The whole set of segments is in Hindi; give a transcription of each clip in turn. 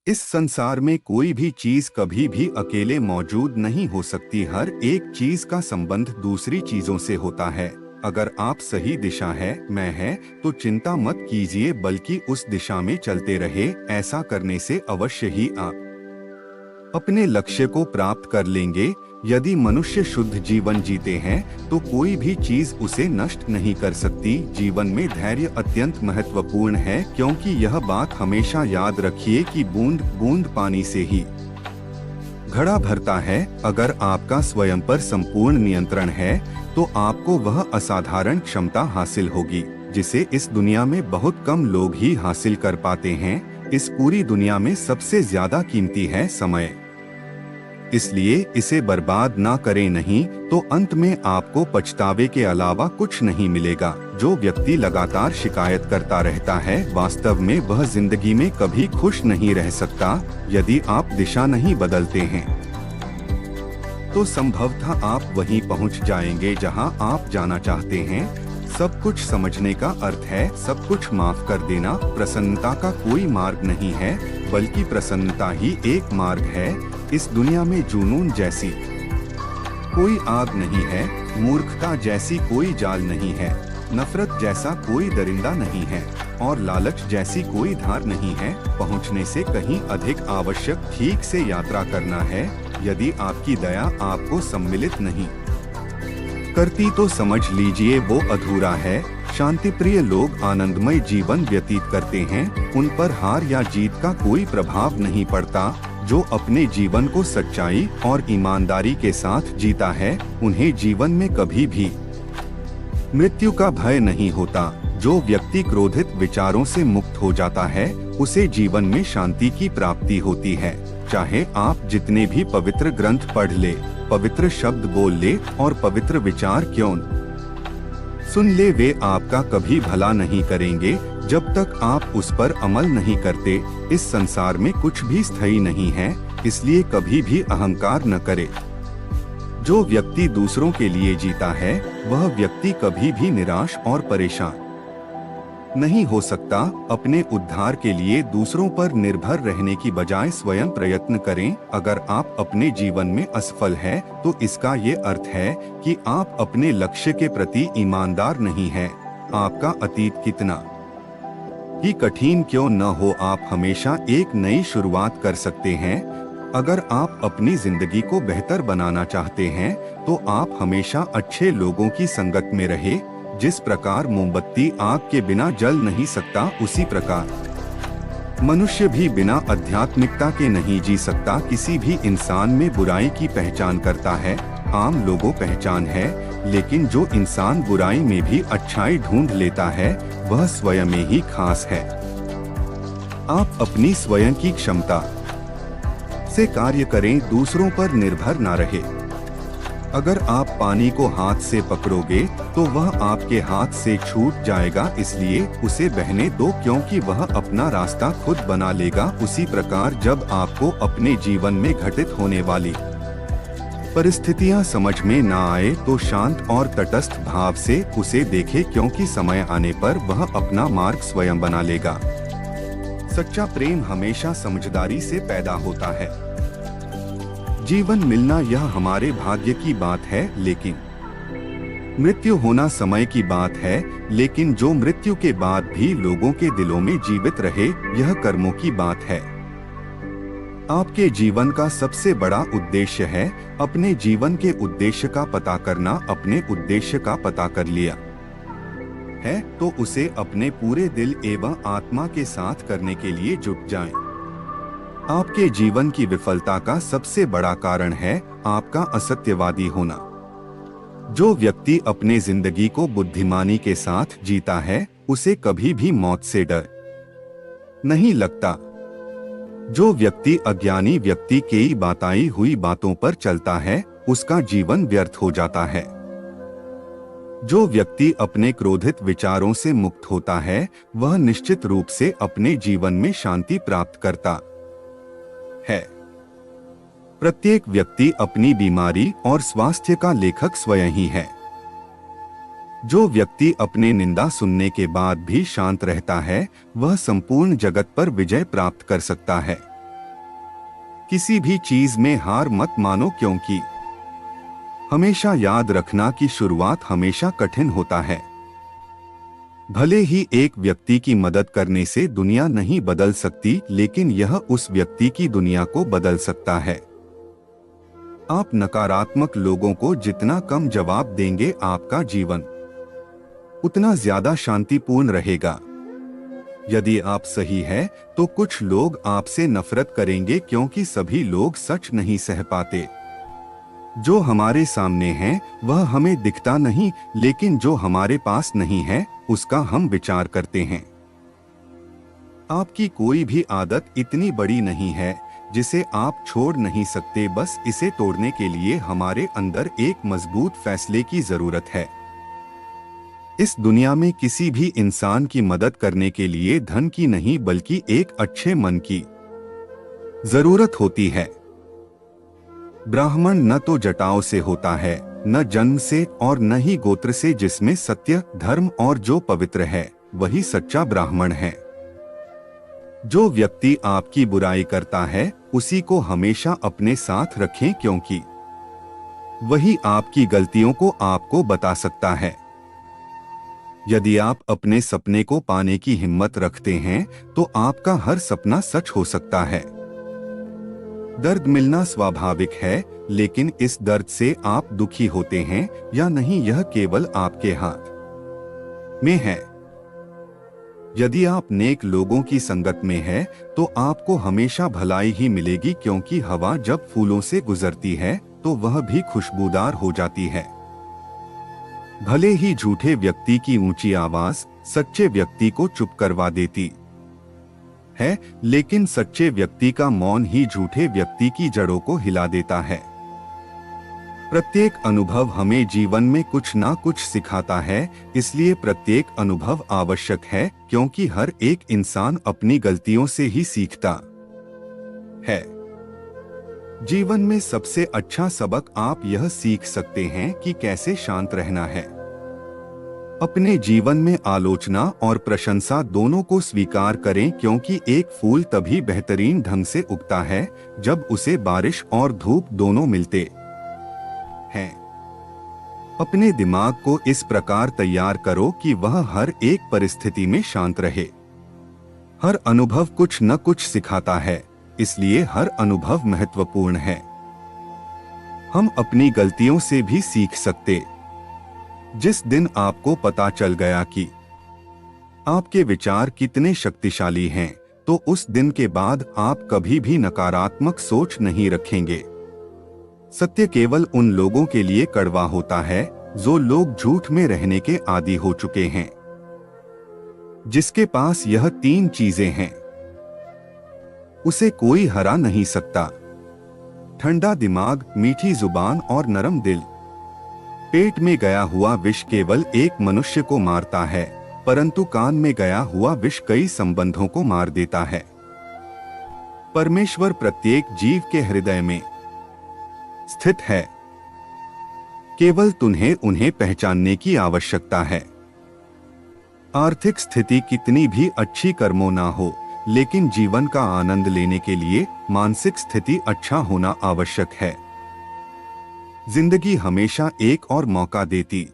इस संसार में कोई भी चीज कभी भी अकेले मौजूद नहीं हो सकती। हर एक चीज का संबंध दूसरी चीजों से होता है। अगर आप सही दिशा है तो चिंता मत कीजिए, बल्कि उस दिशा में चलते रहे। ऐसा करने से अवश्य ही आप अपने लक्ष्य को प्राप्त कर लेंगे। यदि मनुष्य शुद्ध जीवन जीते हैं तो कोई भी चीज उसे नष्ट नहीं कर सकती। जीवन में धैर्य अत्यंत महत्वपूर्ण है, क्योंकि यह बात हमेशा याद रखिए कि बूंद बूंद पानी से ही घड़ा भरता है। अगर आपका स्वयं पर संपूर्ण नियंत्रण है तो आपको वह असाधारण क्षमता हासिल होगी जिसे इस दुनिया में बहुत कम लोग ही हासिल कर पाते हैं। इस पूरी दुनिया में सबसे ज्यादा कीमती है समय, इसलिए इसे बर्बाद ना करें, नहीं तो अंत में आपको पछतावे के अलावा कुछ नहीं मिलेगा। जो व्यक्ति लगातार शिकायत करता रहता है, वास्तव में वह जिंदगी में कभी खुश नहीं रह सकता। यदि आप दिशा नहीं बदलते हैं तो संभवतः आप वहीं पहुंच जाएंगे जहां आप जाना चाहते हैं। सब कुछ समझने का अर्थ है सब कुछ माफ कर देना। प्रसन्नता का कोई मार्ग नहीं है, बल्कि प्रसन्नता ही एक मार्ग है। इस दुनिया में जुनून जैसी कोई आग नहीं है, मूर्खता जैसी कोई जाल नहीं है, नफरत जैसा कोई दरिंदा नहीं है, और लालच जैसी कोई धार नहीं है। पहुंचने से कहीं अधिक आवश्यक ठीक से यात्रा करना है। यदि आपकी दया आपको सम्मिलित नहीं करती तो समझ लीजिए वो अधूरा है। शांतिप्रिय लोग आनंदमय जीवन व्यतीत करते हैं। उन पर हार या जीत का कोई प्रभाव नहीं पड़ता। जो अपने जीवन को सच्चाई और ईमानदारी के साथ जीता है, उन्हें जीवन में कभी भी मृत्यु का भय नहीं होता। जो व्यक्ति क्रोधित विचारों से मुक्त हो जाता है, उसे जीवन में शांति की प्राप्ति होती है। चाहे आप जितने भी पवित्र ग्रंथ पढ़ ले, पवित्र शब्द बोल ले और पवित्र विचार क्यों सुन ले, वे आपका कभी भला नहीं करेंगे जब तक आप उस पर अमल नहीं करते। इस संसार में कुछ भी स्थायी नहीं है, इसलिए कभी भी अहंकार न करे। जो व्यक्ति दूसरों के लिए जीता है, वह व्यक्ति कभी भी निराश और परेशान नहीं हो सकता। अपने उद्धार के लिए दूसरों पर निर्भर रहने की बजाय स्वयं प्रयत्न करें। अगर आप अपने जीवन में असफल हैं, तो इसका ये अर्थ है कि आप अपने लक्ष्य के प्रति ईमानदार नहीं हैं। आपका अतीत कितना ही कठिन क्यों न हो, आप हमेशा एक नई शुरुआत कर सकते हैं। अगर आप अपनी जिंदगी को बेहतर बनाना चाहते हैं, तो आप हमेशा अच्छे लोगों की संगत में रहे। जिस प्रकार मोमबत्ती आग के बिना जल नहीं सकता, उसी प्रकार मनुष्य भी बिना आध्यात्मिकता के नहीं जी सकता। किसी भी इंसान में बुराई की पहचान करता है, आम लोगों पहचान है, लेकिन जो इंसान बुराई में भी अच्छाई ढूंढ लेता है, वह स्वयं में ही खास है। आप अपनी स्वयं की क्षमता से कार्य करें, दूसरों पर निर्भर ना रहे। अगर आप पानी को हाथ से पकड़ोगे तो वह आपके हाथ से छूट जाएगा, इसलिए उसे बहने दो, क्योंकि वह अपना रास्ता खुद बना लेगा। उसी प्रकार जब आपको अपने जीवन में घटित होने वाली परिस्थितियां समझ में ना आए तो शांत और तटस्थ भाव से उसे देखें, क्योंकि समय आने पर वह अपना मार्ग स्वयं बना लेगा। सच्चा प्रेम हमेशा समझदारी से पैदा होता है। जीवन मिलना यह हमारे भाग्य की बात है, लेकिन मृत्यु होना समय की बात है। लेकिन जो मृत्यु के बाद भी लोगों के दिलों में जीवित रहे, यह कर्मों की बात है। आपके जीवन का सबसे बड़ा उद्देश्य है अपने जीवन के उद्देश्य का पता करना। अपने उद्देश्य का पता कर लिया है तो उसे अपने पूरे दिल एवं आत्मा के साथ करने के लिए जुट जाएं। आपके जीवन की विफलता का सबसे बड़ा कारण है आपका असत्यवादी होना। जो व्यक्ति अपने जिंदगी को बुद्धिमानी के साथ जीता है, उसे कभी भी मौत से डर नहीं लगता। जो व्यक्ति अज्ञानी व्यक्ति की बताई हुई बातों पर चलता है, उसका जीवन व्यर्थ हो जाता है। जो व्यक्ति अपने क्रोधित विचारों से मुक्त होता है, वह निश्चित रूप से अपने जीवन में शांति प्राप्त करता है। प्रत्येक व्यक्ति अपनी बीमारी और स्वास्थ्य का लेखक स्वयं ही है। जो व्यक्ति अपने निंदा सुनने के बाद भी शांत रहता है, वह संपूर्ण जगत पर विजय प्राप्त कर सकता है। किसी भी चीज में हार मत मानो, क्योंकि हमेशा याद रखना कि शुरुआत हमेशा कठिन होता है। भले ही एक व्यक्ति की मदद करने से दुनिया नहीं बदल सकती, लेकिन यह उस व्यक्ति की दुनिया को बदल सकता है। आप नकारात्मक लोगों को जितना कम जवाब देंगे, आपका जीवन उतना ज्यादा शांतिपूर्ण रहेगा। यदि आप सही हैं, तो कुछ लोग आपसे नफरत करेंगे, क्योंकि सभी लोग सच नहीं सह पाते। जो हमारे सामने है वह हमें दिखता नहीं, लेकिन जो हमारे पास नहीं है उसका हम विचार करते हैं। आपकी कोई भी आदत इतनी बड़ी नहीं है जिसे आप छोड़ नहीं सकते, बस इसे तोड़ने के लिए हमारे अंदर एक मजबूत फैसले की जरूरत है। इस दुनिया में किसी भी इंसान की मदद करने के लिए धन की नहीं, बल्कि एक अच्छे मन की जरूरत होती है। ब्राह्मण न तो जटाओं से होता है, न जन्म से, और न ही गोत्र से। जिसमें सत्य, धर्म और जो पवित्र है वही सच्चा ब्राह्मण है। जो व्यक्ति आपकी बुराई करता है उसी को हमेशा अपने साथ रखें, क्योंकि वही आपकी गलतियों को आपको बता सकता है। यदि आप अपने सपने को पाने की हिम्मत रखते हैं तो आपका हर सपना सच हो सकता है। दर्द मिलना स्वाभाविक है, लेकिन इस दर्द से आप दुखी होते हैं या नहीं यह केवल आपके हाथ में है। यदि आप नेक लोगों की संगत में हैं, तो आपको हमेशा भलाई ही मिलेगी, क्योंकि हवा जब फूलों से गुजरती है तो वह भी खुशबूदार हो जाती है। भले ही झूठे व्यक्ति की ऊंची आवाज सच्चे व्यक्ति को चुप करवा देती है, लेकिन सच्चे व्यक्ति का मौन ही झूठे व्यक्ति की जड़ों को हिला देता है। प्रत्येक अनुभव हमें जीवन में कुछ ना कुछ सिखाता है, इसलिए प्रत्येक अनुभव आवश्यक है, क्योंकि हर एक इंसान अपनी गलतियों से ही सीखता है। जीवन में सबसे अच्छा सबक आप यह सीख सकते हैं कि कैसे शांत रहना है। अपने जीवन में आलोचना और प्रशंसा दोनों को स्वीकार करें, क्योंकि एक फूल तभी बेहतरीन ढंग से उगता है जब उसे बारिश और धूप दोनों मिलते हैं। अपने दिमाग को इस प्रकार तैयार करो कि वह हर एक परिस्थिति में शांत रहे। हर अनुभव कुछ न कुछ सिखाता है, इसलिए हर अनुभव महत्वपूर्ण है। हम अपनी गलतियों से भी सीख सकते। जिस दिन आपको पता चल गया कि आपके विचार कितने शक्तिशाली हैं, तो उस दिन के बाद आप कभी भी नकारात्मक सोच नहीं रखेंगे। सत्य केवल उन लोगों के लिए कड़वा होता है जो लोग झूठ में रहने के आदी हो चुके हैं। जिसके पास यह तीन चीजें हैं उसे कोई हरा नहीं सकता। ठंडा दिमाग, मीठी जुबान और नरम दिल। पेट में गया हुआ विष केवल एक मनुष्य को मारता है, परंतु कान में गया हुआ विष कई संबंधों को मार देता है। परमेश्वर प्रत्येक जीव के हृदय में स्थित है, केवल तुम्हें उन्हें पहचानने की आवश्यकता है। आर्थिक स्थिति कितनी भी अच्छी कर्मों ना हो, लेकिन जीवन का आनंद लेने के लिए मानसिक स्थिति अच्छा होना आवश्यक है। जिंदगी हमेशा एक और मौका देती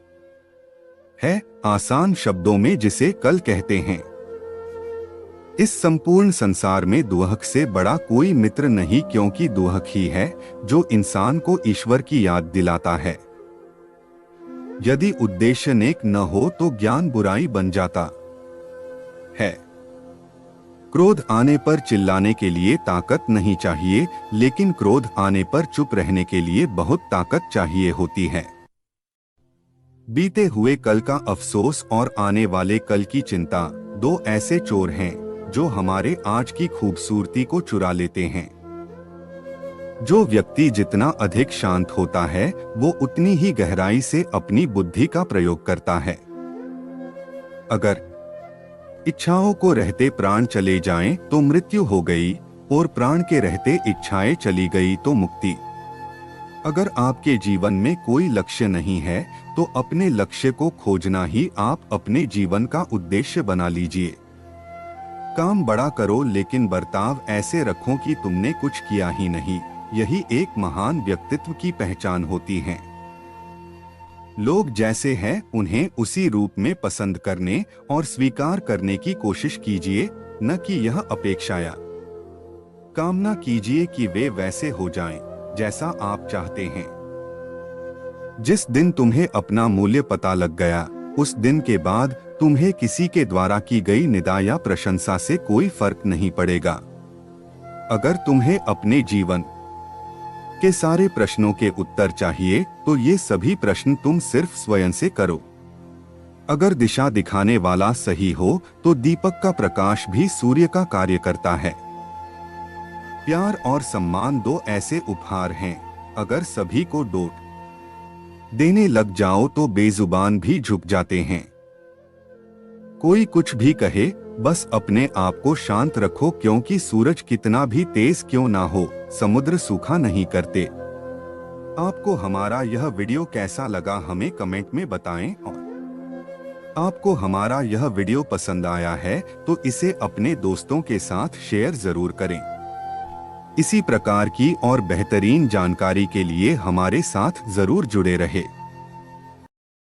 है, आसान शब्दों में जिसे कल कहते हैं। इस संपूर्ण संसार में दुहक से बड़ा कोई मित्र नहीं, क्योंकि दुहक ही है जो इंसान को ईश्वर की याद दिलाता है। यदि उद्देश्य नेक न हो तो ज्ञान बुराई बन जाता है। क्रोध आने पर चिल्लाने के लिए ताकत नहीं चाहिए, लेकिन क्रोध आने पर चुप रहने के लिए बहुत ताकत चाहिए होती है। बीते हुए कल का अफसोस और आने वाले कल की चिंता दो ऐसे चोर हैं जो हमारे आज की खूबसूरती को चुरा लेते हैं। जो व्यक्ति जितना अधिक शांत होता है वो उतनी ही गहराई से अपनी बुद्धि का प्रयोग करता है। अगर इच्छाओं को रहते प्राण चले जाएं तो मृत्यु हो गई, और प्राण के रहते इच्छाएं चली गई तो मुक्ति। अगर आपके जीवन में कोई लक्ष्य नहीं है तो अपने लक्ष्य को खोजना ही आप अपने जीवन का उद्देश्य बना लीजिए। काम बड़ा करो लेकिन बर्ताव ऐसे रखो कि तुमने कुछ किया ही नहीं। यही एक महान व्यक्तित्व की पहचान होती है। लोग जैसे हैं उन्हें उसी रूप में पसंद करने और स्वीकार करने की कोशिश कीजिए, न कि यह अपेक्षा या कामना कीजिए कि वे वैसे हो जाएं जैसा आप चाहते हैं। जिस दिन तुम्हें अपना मूल्य पता लग गया, उस दिन के बाद तुम्हें किसी के द्वारा की गई निंदा या प्रशंसा से कोई फर्क नहीं पड़ेगा। अगर तुम्हें अपने जीवन के सारे प्रश्नों के उत्तर चाहिए तो ये सभी प्रश्न तुम सिर्फ स्वयं से करो। अगर दिशा दिखाने वाला सही हो तो दीपक का प्रकाश भी सूर्य का कार्य करता है। प्यार और सम्मान दो ऐसे उपहार हैं, अगर सभी को डोट देने लग जाओ तो बेजुबान भी झुक जाते हैं। कोई कुछ भी कहे, बस अपने आप को शांत रखो, क्योंकि सूरज कितना भी तेज क्यों ना हो, समुद्र सूखा नहीं करते। आपको हमारा यह वीडियो कैसा लगा हमें कमेंट में बताएं, और आपको हमारा यह वीडियो पसंद आया है तो इसे अपने दोस्तों के साथ शेयर जरूर करें। इसी प्रकार की और बेहतरीन जानकारी के लिए हमारे साथ जरूर जुड़े रहे।